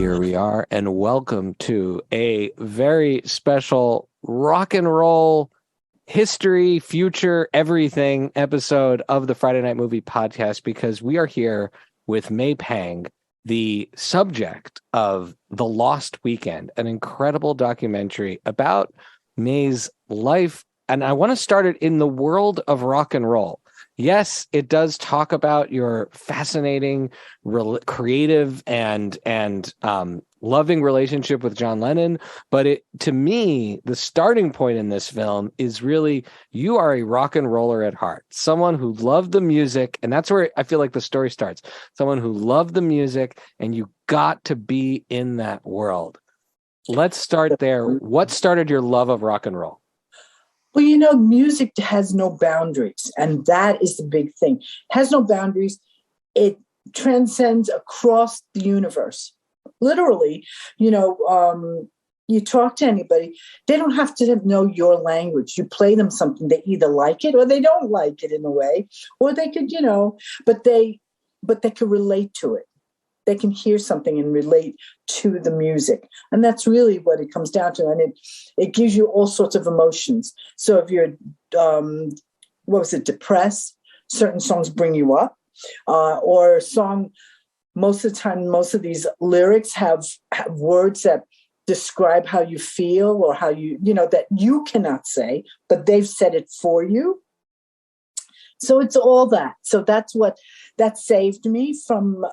Here we are, and welcome to a very special rock and roll history, future, everything episode of the Friday Night Movie Podcast, because we are here with May Pang, the subject of The Lost Weekend, an incredible documentary about May's life. And I want to start it in the world of rock and roll. Yes, it does talk about your fascinating, creative, and loving relationship with John Lennon. But to me, the starting point in this film is really you are a rock and roller at heart, someone who loved the music. And that's where I feel like the story starts. Someone who loved the music, and you got to be in that world. Let's start there. What started your love of rock and roll? Well, music has no boundaries, and that is the big thing. It has no boundaries. It transcends across the universe. Literally, you talk to anybody, they don't have to know your language. You play them something, they either like it or they don't like it in a way, or they could, but they could relate to it. They can hear something and relate to the music. And that's really what it comes down to. And it gives you all sorts of emotions. So if you're, depressed, certain songs bring you up. Or a song, most of the time, most of these lyrics have words that describe how you feel or how that you cannot say, but they've said it for you. So it's all that. So that saved me from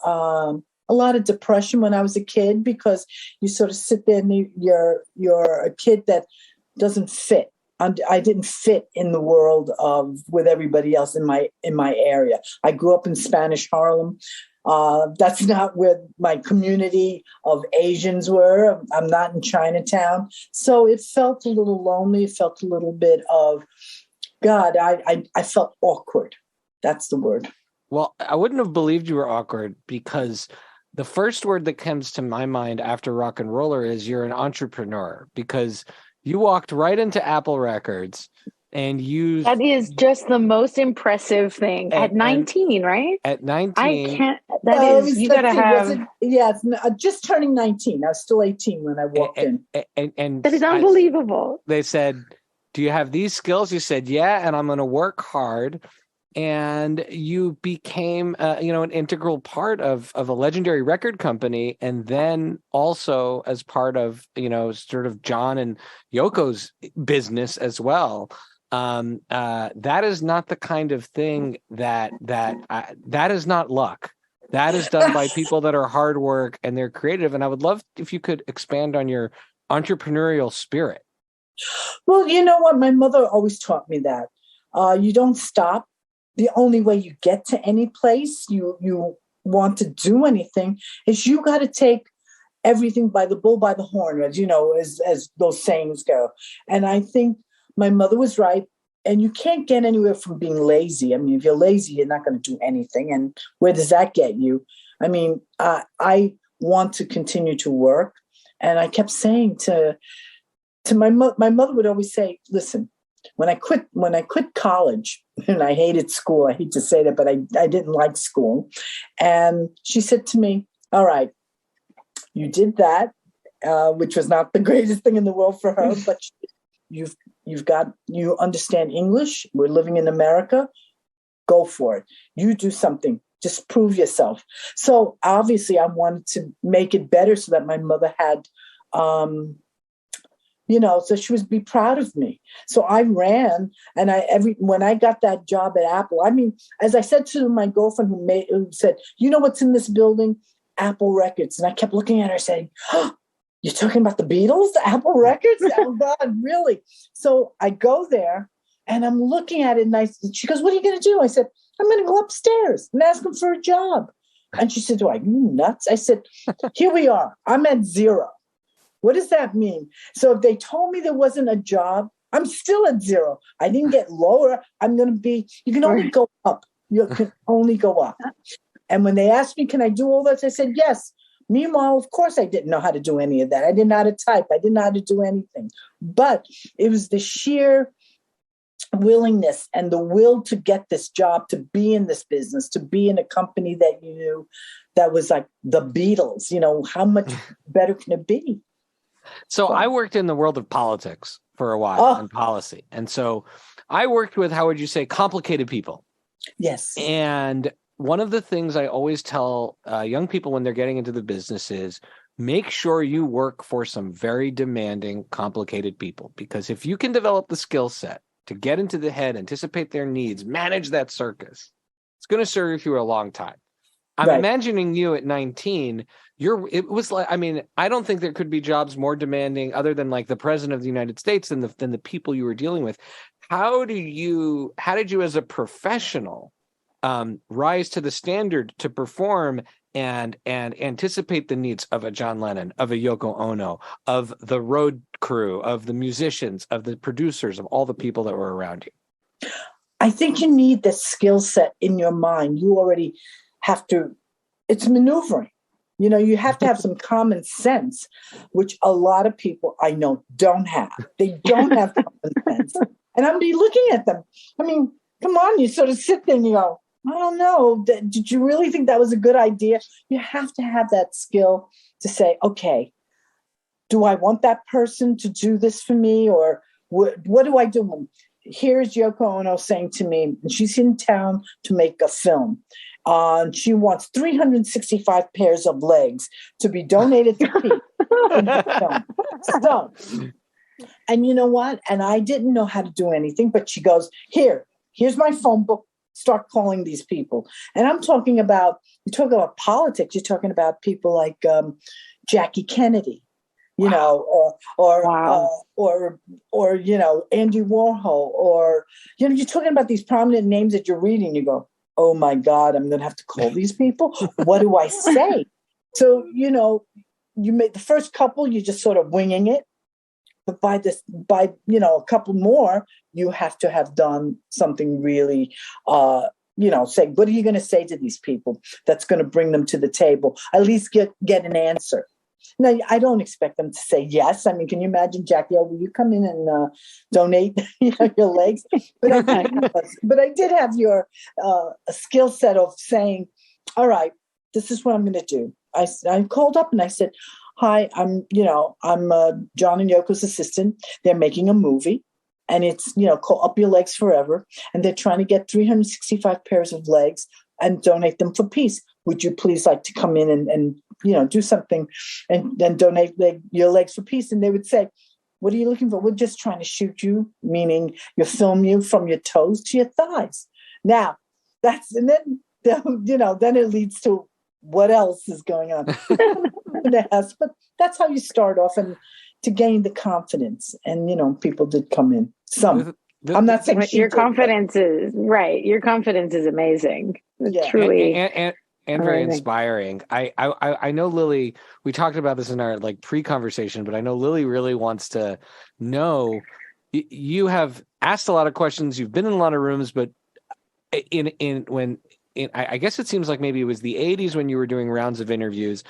a lot of depression when I was a kid, because you sort of sit there and you're a kid that doesn't fit. I didn't fit in the world with everybody else in my area. I grew up in Spanish Harlem. That's not where my community of Asians were. I'm not in Chinatown. So it felt a little lonely. It felt a little bit of, God, I felt awkward. That's the word. Well, I wouldn't have believed you were awkward, because the first word that comes to my mind after rock and roller is you're an entrepreneur, because you walked right into Apple Records and you... That is just the most impressive thing. At 19, right? At 19. I can't... That is... You got to have... It's just turning 19. I was still 18 when I walked in. And that is unbelievable. They said, do you have these skills? You said, yeah, and I'm going to work hard. And you became, an integral part of a legendary record company, and then also as part of, sort of John and Yoko's business as well. That is not the kind of thing that is not luck. That is done by people that are hard work and they're creative. And I would love if you could expand on your entrepreneurial spirit. Well, you know what? My mother always taught me that you don't stop. The only way you get to any place you want to do anything is you got to take everything by the bull by the horn, as those sayings go. And I think my mother was right. And you can't get anywhere from being lazy. I mean, if you're lazy, you're not going to do anything. And where does that get you? I mean, I want to continue to work. And I kept saying to my mother would always say, listen, when I quit college, and I hated school, I hate to say that, but I didn't like school. And she said to me, all right, you did that, which was not the greatest thing in the world for her, but you understand English. We're living in America. Go for it. You do something. Just prove yourself. So obviously I wanted to make it better so that my mother had, so she would be proud of me. So I ran, and when I got that job at Apple, I mean, as I said to my girlfriend who said, you know what's in this building? Apple Records. And I kept looking at her saying, oh, you're talking about the Beatles, Apple Records? Oh God, really? So I go there and I'm looking at it, and she goes, what are you going to do? I said, I'm going to go upstairs and ask him for a job. And she said, are you nuts? I said, here we are. I'm at zero. What does that mean? So if they told me there wasn't a job, I'm still at zero. I didn't get lower. You can only go up. You can only go up. And when they asked me, can I do all this? I said, yes. Meanwhile, of course, I didn't know how to do any of that. I didn't know how to type. I didn't know how to do anything. But it was the sheer willingness and the will to get this job, to be in this business, to be in a company that you knew that was like the Beatles. How much better can it be? So I worked in the world of politics for a while and policy. And so I worked with, how would you say, complicated people. Yes. And one of the things I always tell young people when they're getting into the business is make sure you work for some very demanding, complicated people. Because if you can develop the skill set to get into the head, anticipate their needs, manage that circus, it's going to serve you a long time. I'm imagining you at 19. It was like, I mean, I don't think there could be jobs more demanding other than like the president of the United States than the people you were dealing with. How did you as a professional rise to the standard to perform and anticipate the needs of a John Lennon, of a Yoko Ono, of the road crew, of the musicians, of the producers, of all the people that were around you? I think you need the skill set in your mind. You already have to, it's maneuvering. You have to have some common sense, which a lot of people I know don't have. They don't have common sense. And I'm be looking at them. I mean, come on, you sort of sit there and you go, I don't know. Did you really think that was a good idea? You have to have that skill to say, okay, do I want that person to do this for me? Or what do I do? Here's Yoko Ono saying to me, she's in town to make a film. She wants 365 pairs of legs to be donated to people. So, and you know what? And I didn't know how to do anything, but she goes, here's my phone book. Start calling these people. And I'm talking about, you talk about politics, you're talking about people like Jackie Kennedy, or Andy Warhol, or, you're talking about these prominent names that you're reading. You go, oh my God, I'm going to have to call these people. What do I say? So, you made the first couple, you're just sort of winging it. But by a couple more, you have to have done something really, say, what are you going to say to these people that's going to bring them to the table? At least get an answer. Now, I don't expect them to say yes. I mean, can you imagine, Jackie, will you come in and donate your legs? But I did have your skill set of saying, all right, this is what I'm going to do. I called up and I said, hi, I'm John and Yoko's assistant. They're making a movie and it's, called Up Your Legs Forever. And they're trying to get 365 pairs of legs and donate them for peace. Would you please like to come in and do something and then donate your legs for peace? And they would say, what are you looking for? We're just trying to shoot you, meaning you film you from your toes to your thighs. Now, then it leads to what else is going on. Yes, but that's how you start off and to gain the confidence. And, people did come in. Some. I'm not saying your confidence is right. Your confidence is amazing. Yeah. Truly. And very inspiring. I know Lily, we talked about this in our pre-conversation, but I know Lily really wants to know, you have asked a lot of questions. You've been in a lot of rooms, but I guess it seems like maybe it was the 80s when you were doing rounds of interviews.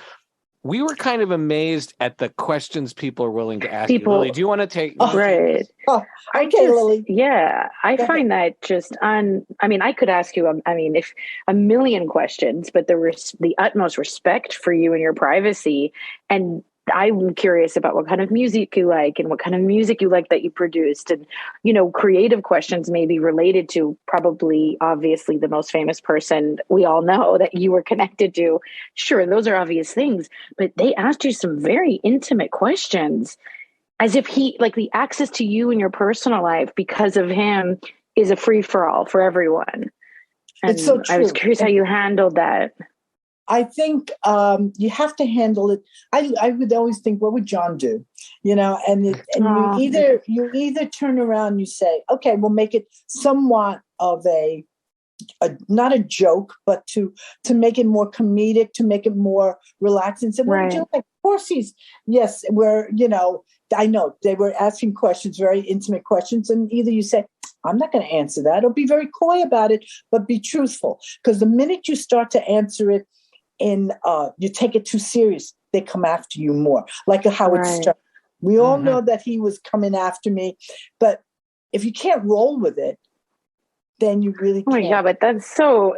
We were kind of amazed at the questions people are willing to ask you. Lily, do you want to take? Right. Oh, okay, Lily. Yeah, I find that just I could ask you, if a million questions, but there was the utmost respect for you and your privacy. And I'm curious about what kind of music you like and what kind of music you like that you produced. And, creative questions may be related to probably, obviously, the most famous person we all know that you were connected to. Sure, those are obvious things, but they asked you some very intimate questions as if the access to you and your personal life because of him is a free-for-all for everyone. And it's so true. I was curious how you handled that. I think you have to handle it. I would always think, what would John do? And you either turn around and you say, okay, we'll make it somewhat of a not a joke, but to make it more comedic, to make it more relaxed, and say, what would you like? Of course, yes, I know they were asking questions, very intimate questions, and either you say, I'm not going to answer that, or be very coy about it, but be truthful. Because the minute you start to answer it and you take it too serious, they come after you more. Like a Howard Stern. We all know that he was coming after me, but if you can't roll with it, then you really Oh my can't. God, but that's so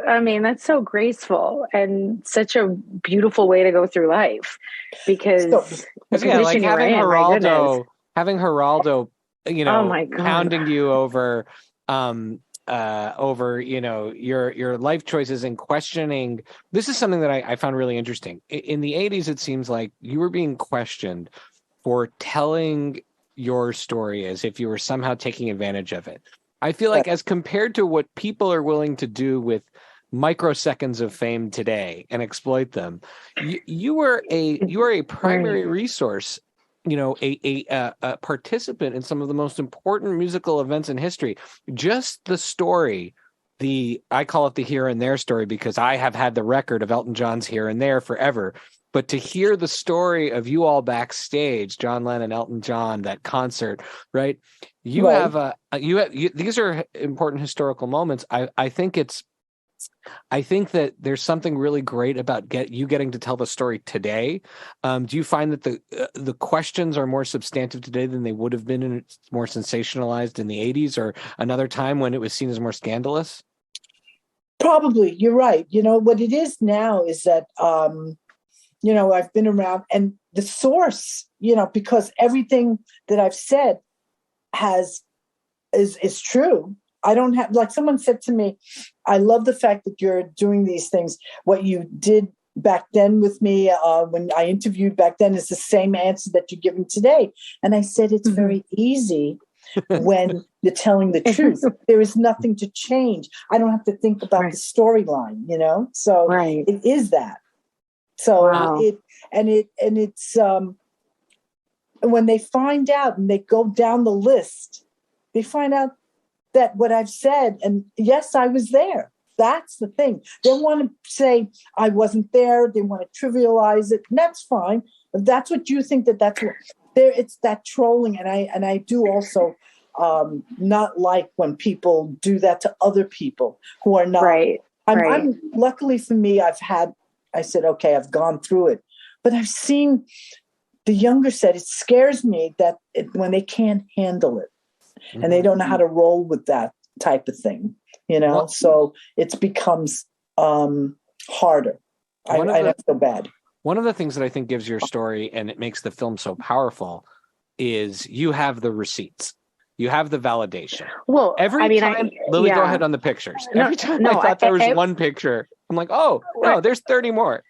graceful and such a beautiful way to go through life, because the position you're having in, my goodness. Geraldo, Oh my God. pounding you over, your life choices and questioning. This is something that I found really interesting. In the 80s, it seems like you were being questioned for telling your story as if you were somehow taking advantage of it. I feel like as compared to what people are willing to do with microseconds of fame today and exploit them, you are a primary resource, a participant in some of the most important musical events in history. Just the story, I call it the Here and There story because I have had the record of Elton John's Here and There forever. But to hear the story of you all backstage, John Lennon, Elton John, that concert, right? These are important historical moments. I think that there's something really great about you getting to tell the story today. Do you find that the questions are more substantive today than they would have been, and it's more sensationalized in the 80s or another time when it was seen as more scandalous? Probably, you're right. What it is now is that I've been around, and the source, because everything that I've said is true. I don't have, like someone said to me, I love the fact that you're doing these things. What you did back then with me when I interviewed back then is the same answer that you're giving today. And I said, it's very easy when you're telling the truth. There is nothing to change. I don't have to think about the storyline, So it is that. So it's when they find out and they go down the list, they find out that what I've said, and yes, I was there. That's the thing. They want to say I wasn't there. They want to trivialize it. And that's fine. If that's what you think, that's what there. It's that trolling, and I do also not like when people do that to other people who are not. Right. I'm luckily for me, I said, okay, I've gone through it, but I've seen the younger set. It scares me that when they can't handle it and they don't know how to roll with that type of thing, so it becomes harder. I feel bad. One of the things that I think gives your story and it makes the film so powerful is you have the receipts. You have the validation. Well, Lily, go ahead on the pictures. Every time I thought there was one picture, I'm like, oh, no, there's 30 more.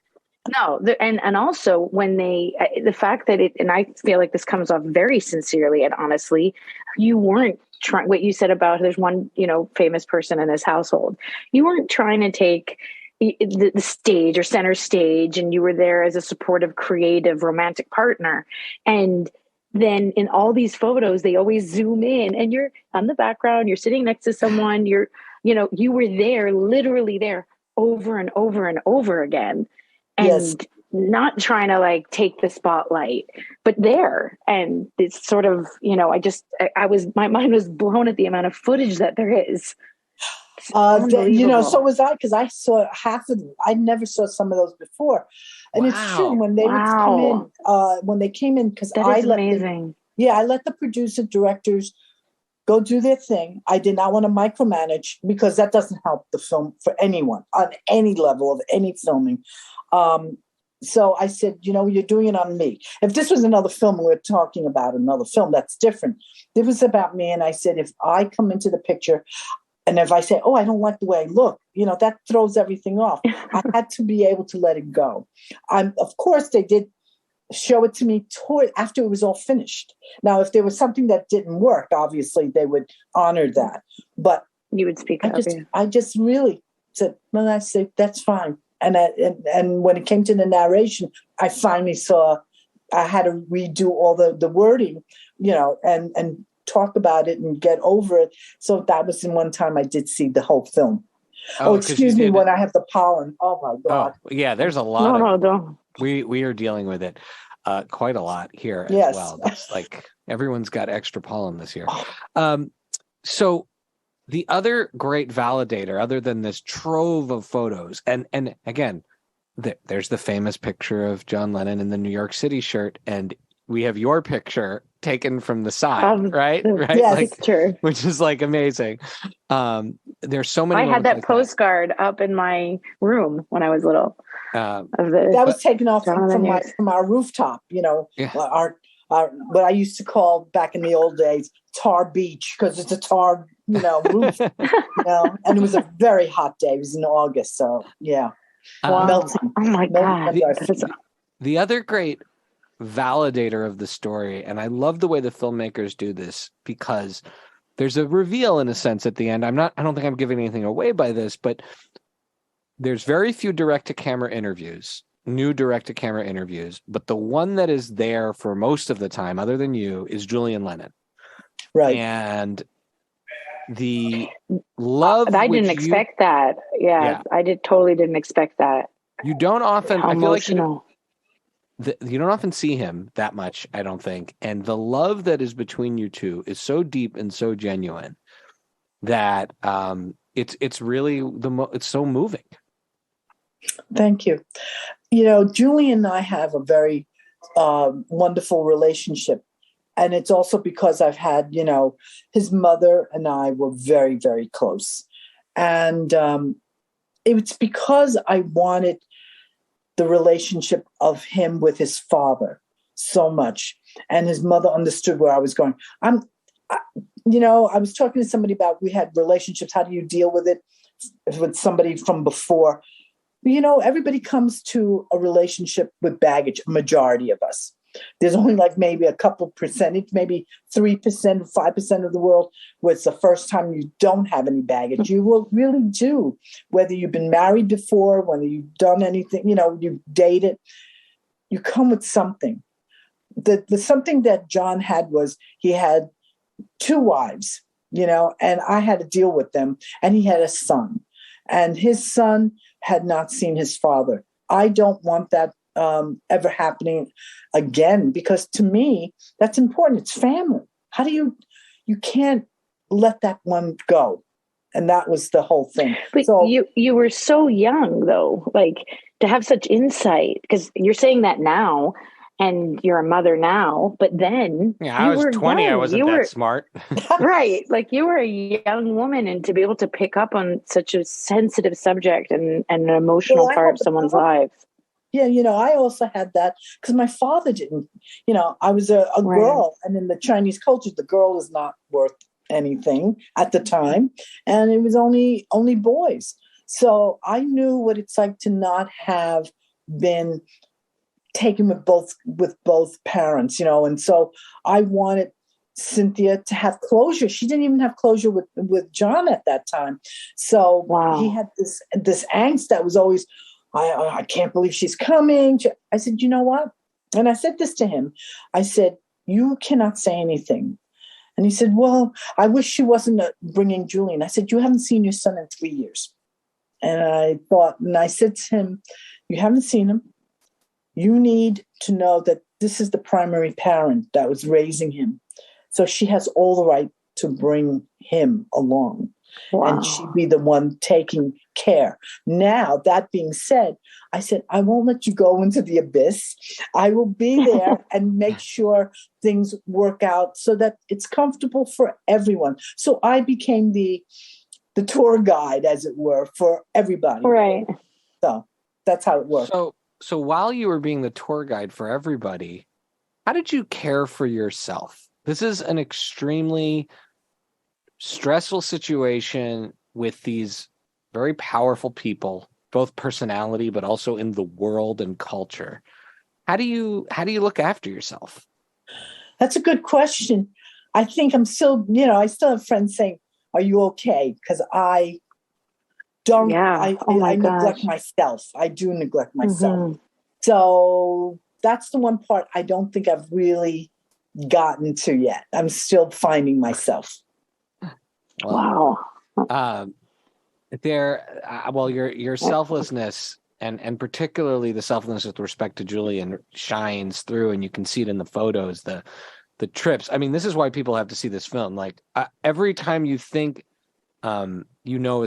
No, and also when the fact that and I feel like this comes off very sincerely and honestly, you weren't trying, what you said about there's one, famous person in this household. You weren't trying to take the stage or center stage, and you were there as a supportive, creative, romantic partner. And then in all these photos, they always zoom in and you're on the background, you're sitting next to someone, you were there, literally there over and over and over again. And not trying to take the spotlight, but there. And it's sort of, my mind was blown at the amount of footage that there is. So was I, because I saw half of them. I never saw some of those before. And it's true when they would come in, when they came in, because I let amazing. I let the producer directors go do their thing. I did not want to micromanage because that doesn't help the film for anyone on any level of any filming. So I said, you're doing it on me. If this was another film, we're talking about another film, that's different. It was about me. And I said, if I come into the picture and if I say, oh, I don't like the way I look, that throws everything off. I had to be able to let it go. Of course, they did show it to me after it was all finished. Now, if there was something that didn't work, obviously they would honor that. But you would speak up. I just really said, well, I said, that's fine. And when it came to the narration, I finally saw I had to redo all the wording, and talk about it and get over it. So that was in one time I did see the whole film. Oh, excuse me, when I have the pollen. Oh my God. Oh, yeah, there's a lot. No. We are dealing with it quite a lot here as well. It's like everyone's got extra pollen this year. So the other great validator, other than this trove of photos, and again, there's the famous picture of John Lennon in the New York City shirt, and we have your picture taken from the side, right? Right. Yes, Like, true. which is like amazing. There's so many. I had that like postcard up in my room when I was little. That. That was taken off John from and from our rooftop. Yeah. Our what I used to call back in the old days tar beach, because it's a tar roof. And it was a very hot day. It was in August, so yeah. Wow. Melting. Oh my God. The other great validator of the story, and I love the way the filmmakers do this, because there's a reveal in a sense at the end. I don't think I'm giving anything away by this, but there's very few new direct to camera interviews, but the one that is there for most of the time, other than you, is Julian Lennon. Right. And the love. I didn't expect that. Yeah, I totally didn't expect that. You don't often. How I feel emotional. like you don't often see him that much, I don't think. And the love that is between you two is so deep and so genuine that it's really it's so moving. Thank you. Julian and I have a very wonderful relationship. And it's also because I've had, his mother and I were very, very close. And it's because I wanted the relationship of him with his father so much. And his mother understood where I was going. I was talking to somebody about, we had relationships. How do you deal with it with somebody from before? Everybody comes to a relationship with baggage, a majority of us. There's only like maybe a couple percentage, maybe 3%, 5% of the world where it's the first time you don't have any baggage. You will really do, whether you've been married before, whether you've done anything, you've dated, you come with something. The something that John had was he had 2 wives, and I had to deal with them, and he had a son, and his son had not seen his father. I don't want that ever happening again, because to me, that's important. It's family. How do you can't let that one go. And that was the whole thing. But so you were so young though, like to have such insight, because you're saying that now and you're a mother now, but then I was 20, young. I wasn't that smart. Right. Like you were a young woman, and to be able to pick up on such a sensitive subject and an emotional part of someone's life. Yeah, I also had that because my father didn't, I was a girl, and in the Chinese culture, the girl is not worth anything at the time. And it was only boys. So I knew what it's like to not have been taken with both parents, and so I wanted Cynthia to have closure. She didn't even have closure with John at that time. So he had this angst that was always, I can't believe she's coming. I said, you know what? And I said this to him. I said, you cannot say anything. And he said, well, I wish she wasn't bringing Julian. I said, you haven't seen your son in 3 years. And I said to him, you haven't seen him. You need to know that this is the primary parent that was raising him. So she has all the right to bring him along. Wow. And she'd be the one taking care. Now, that being said, I said, I won't let you go into the abyss. I will be there and make sure things work out so that it's comfortable for everyone. So I became the tour guide, as it were, for everybody. Right. So that's how it worked. So while you were being the tour guide for everybody, how did you care for yourself? This is an extremely stressful situation with these very powerful people, both personality, but also in the world and culture. How do you look after yourself? That's a good question. I think I'm still, I still have friends saying, are you okay? Because I don't, I neglect myself. I do neglect myself. Mm-hmm. So that's the one part I don't think I've really gotten to yet. I'm still finding myself. Wow. Your selflessness and particularly the selflessness with respect to Julian shines through, and you can see it in the photos, the trips. I mean, this is why people have to see this film. Like every time you think, a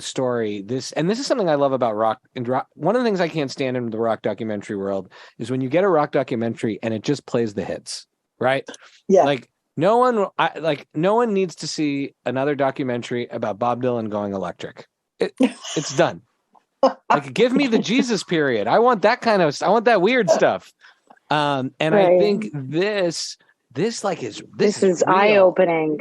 story, this is something I love about rock. And rock, one of the things I can't stand in the rock documentary world is when you get a rock documentary and it just plays the hits, right? Yeah. Like No one needs to see another documentary about Bob Dylan going electric. It's done. Like, give me the Jesus period. I want that weird stuff. And right. I think this is eye-opening.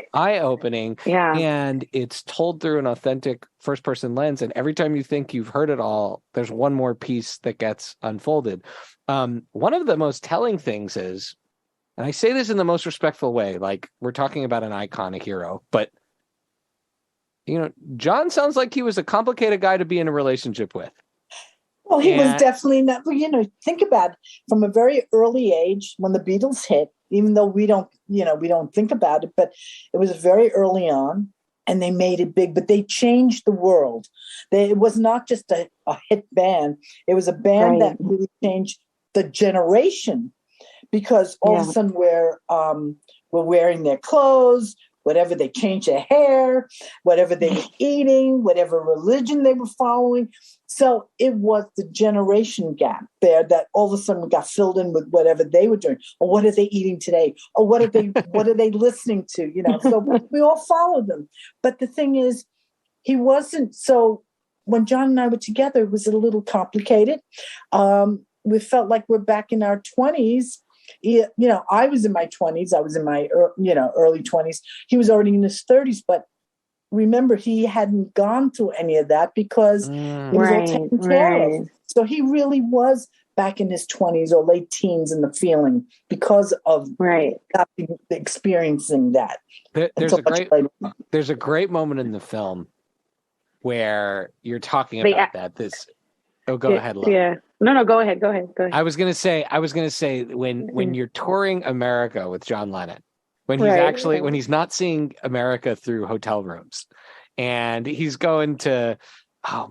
Yeah. And it's told through an authentic first-person lens. And every time you think you've heard it all, there's one more piece that gets unfolded. One of the most telling things is, and I say this in the most respectful way, like, we're talking about an icon, a hero, but, John sounds like he was a complicated guy to be in a relationship with. Well, he was definitely not, think about it, from a very early age when the Beatles hit, even though we don't think about it, but it was very early on and they made it big, but they changed the world. It was not just a hit band. It was a band that really changed the generation, because all of a sudden we're wearing their clothes, whatever they changed their hair, whatever they were eating, whatever religion they were following. So it was the generation gap there that all of a sudden got filled in with whatever they were doing, or what are they eating today, or what are they listening to? So we all followed them. But the thing is, he wasn't. So when John and I were together, it was a little complicated. We felt like we're back in our 20s. I was in my 20s. I was in my early 20s. He was already in his 30s. But remember, he hadn't gone through any of that because it was all taken care of. So he really was back in his 20s or late teens in the feeling because of experiencing that. There's a great moment in the film where you're talking about that. Go ahead, Lo. Yeah. No, go ahead. I was gonna say when you're touring America with John Lennon, when he's not seeing America through hotel rooms, and he's going to,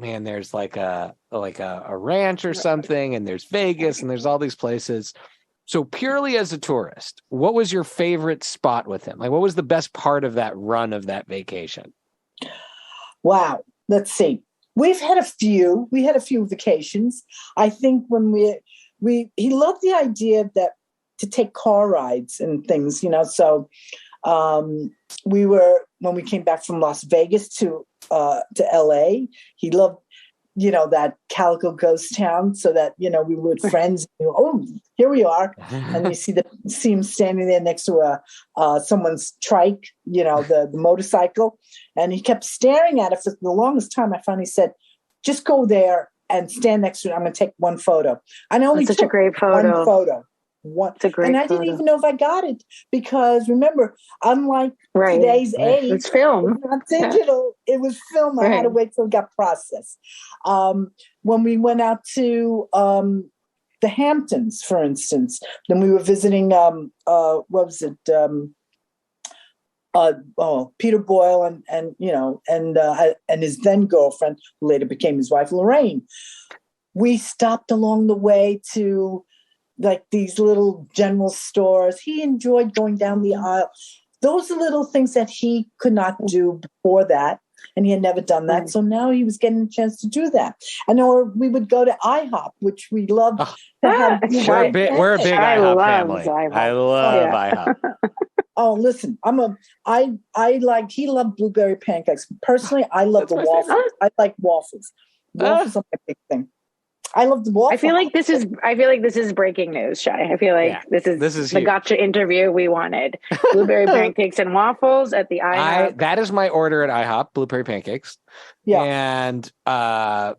there's like a ranch or something, and there's Vegas, and there's all these places. So purely as a tourist, what was your favorite spot with him? Like, what was the best part of that run of that vacation? Wow. Let's see. We had a few vacations. I think when he loved the idea that to take car rides and things, So when we came back from Las Vegas to LA, he loved, that Calico ghost town, so that, we were with friends. Here we are. And you see him standing there next to someone's trike, the motorcycle. And he kept staring at it for the longest time. I finally said, just go there and stand next to it. I'm going to take one photo. And I only took a great photo. One photo. And I didn't even know if I got it, because remember, unlike today's age, it's film. It was not digital. It was film. I had to wait till it got processed. When we went out to the Hamptons, for instance, then we were visiting, what was it? Peter Boyle and his then girlfriend, who later became his wife, Lorraine. We stopped along the way to like these little general stores. He enjoyed going down the aisle. Those are little things that he could not do before that, and he had never done that. So now he was getting a chance to do that. Or we would go to IHOP, which we loved. We're a big IHOP family. IHOP. I love IHOP. Oh, listen, he loved blueberry pancakes. Personally, I love the waffles. I like waffles. Waffles are my big thing. I love the waffles. I feel like this is breaking news, Shai. I feel like this is the gotcha interview we wanted. Blueberry pancakes and waffles at the IHOP. That is my order at IHOP, blueberry pancakes. Yeah. And for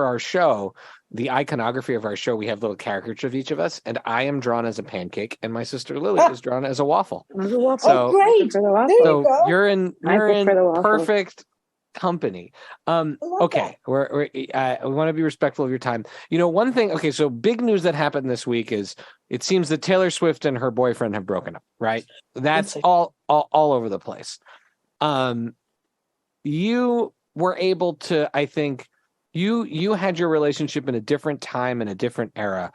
our show, the iconography of our show, we have little caricatures of each of us, and I am drawn as a pancake, and my sister Lily is drawn as a waffle. So, great! There you go. You're in perfect company. Okay, we want to be respectful of your time. One thing. Okay, so big news that happened this week is it seems that Taylor Swift and her boyfriend have broken up. Right? That's all over the place. You were able to, I think. You had your relationship in a different time, in a different era.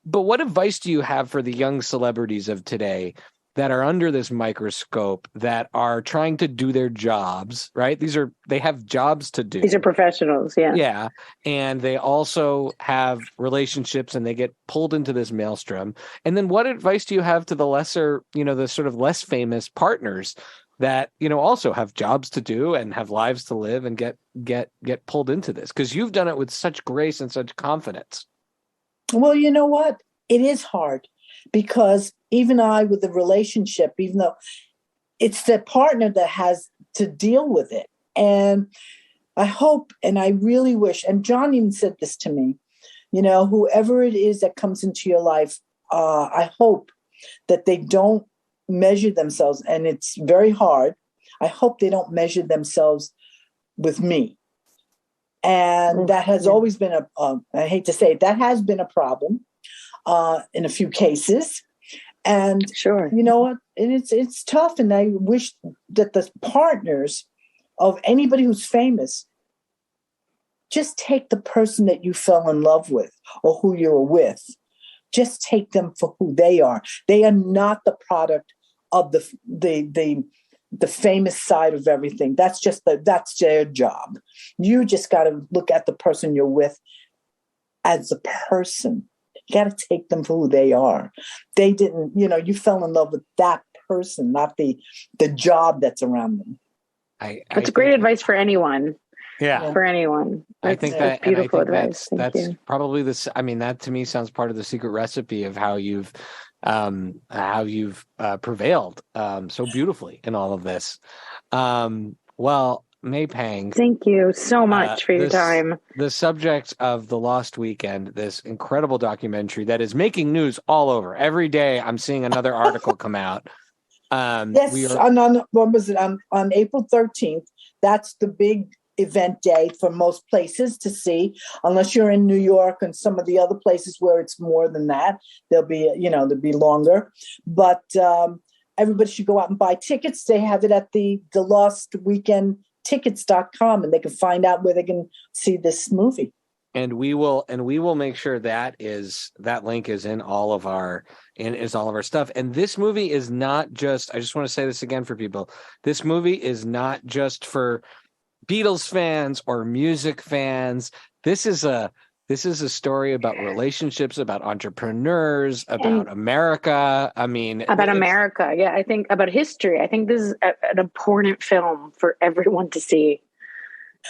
But what advice do you have for the young celebrities of today that are under this microscope that are trying to do their jobs, right? They have jobs to do. These are professionals, yeah. Yeah. And they also have relationships and they get pulled into this maelstrom. And then what advice do you have to the lesser, the sort of less famous partners that, also have jobs to do and have lives to live and get pulled into this? Because you've done it with such grace and such confidence. Well, you know what? It is hard because even I, with the relationship, even though it's the partner that has to deal with it. And I hope, and I really wish, and John even said this to me, whoever it is that comes into your life, I hope that they don't measure themselves, and it's very hard. I hope they don't measure themselves with me. And that has always been I hate to say it, that has been a problem in a few cases. And sure, you know what? And it's tough. And I wish that the partners of anybody who's famous just take the person that you fell in love with or who you were with. Just take them for who they are. They are not the product of the famous side of everything. That's their job. You just got to look at the person you're with as a person. You got to take them for who they are. They didn't, you fell in love with that person, not the job that's around them. That's great advice for anyone. Yeah. For anyone. I think that beautiful advice. That's probably that to me sounds part of the secret recipe of how you've prevailed so beautifully in all of this. Well, May Pang, thank you so much for your time. The subject of The Lost Weekend, this incredible documentary that is making news all over. Every day I'm seeing another article come out. Yes, on April 13th, that's the big event day for most places to see, unless you're in New York and some of the other places where it's more than that. There'll be longer, but everybody should go out and buy tickets. They have it at the Lost Weekend tickets.com, and they can find out where they can see this movie. And we will make sure that link is in all of our stuff. And this movie is not just, I just want to say this again for people. This movie is not just for Beatles fans or music fans. This is a story about relationships, about entrepreneurs, about America. I mean, about America. Yeah, I think about history. I think this is an important film for everyone to see.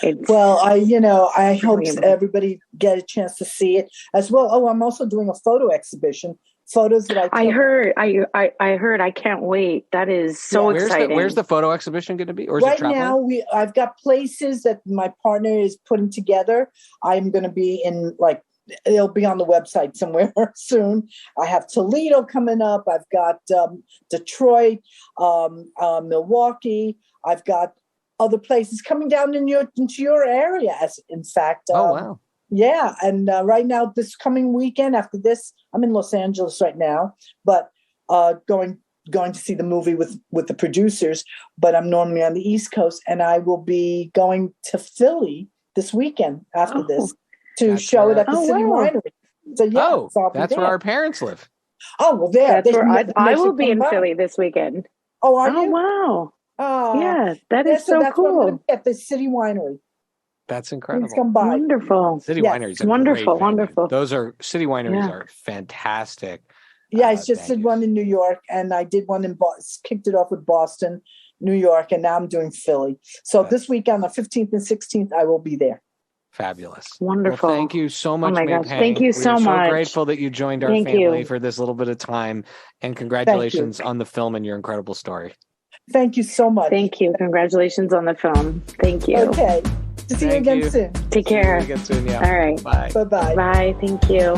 I hope everybody get a chance to see it as well. Oh, I'm also doing a photo exhibition. Photos that I heard. I can't wait. That is so exciting. Where's the photo exhibition going to be? Or is right it traveling? Now, I've got places that my partner is putting together. I'm going to be in, it'll be on the website somewhere soon. I have Toledo coming up. I've got Detroit, Milwaukee. I've got other places coming down into your area. In fact, oh wow. Yeah, and right now, this coming weekend after this, I'm in Los Angeles right now, but going to see the movie with the producers. But I'm normally on the East Coast, and I will be going to Philly this weekend after this to show it at the City Winery. So that's where our parents live. Oh well, there. That's where I will be in Philly this weekend. Oh, are you? Oh wow! Yeah, that is so that's cool. At the City Winery. That's incredible. Please come by. Wonderful. City Wineries are wonderful. Those are City Wineries are fantastic. Yeah, I just did one in New York, and I did one in Boston. Kicked it off with Boston, New York, and now I'm doing Philly. So this week on the 15th and 16th, I will be there. Fabulous. Wonderful. Well, thank you so much, oh my May gosh. Pang. Thank you so much. We're so grateful that you joined our family for this little bit of time, and congratulations on the film and your incredible story. Thank you so much. Thank you. Congratulations on the film. Thank you. Okay. See you again soon. Take care. See you again soon, yeah. All right. Bye. Bye-bye. Bye. Thank you.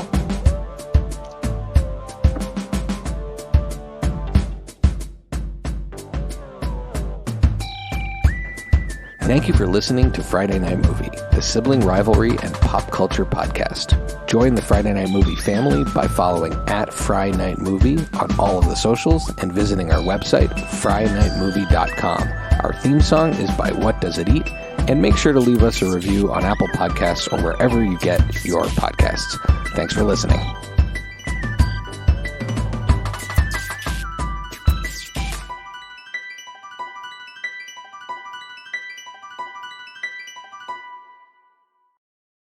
Thank you for listening to Friday Night Movie, the sibling rivalry and pop culture podcast. Join the Friday Night Movie family by following @FryNightMovie on all of the socials and visiting our website, FryNightMovie.com. Our theme song is by What Does It Eat? And make sure to leave us a review on Apple Podcasts or wherever you get your podcasts. Thanks for listening.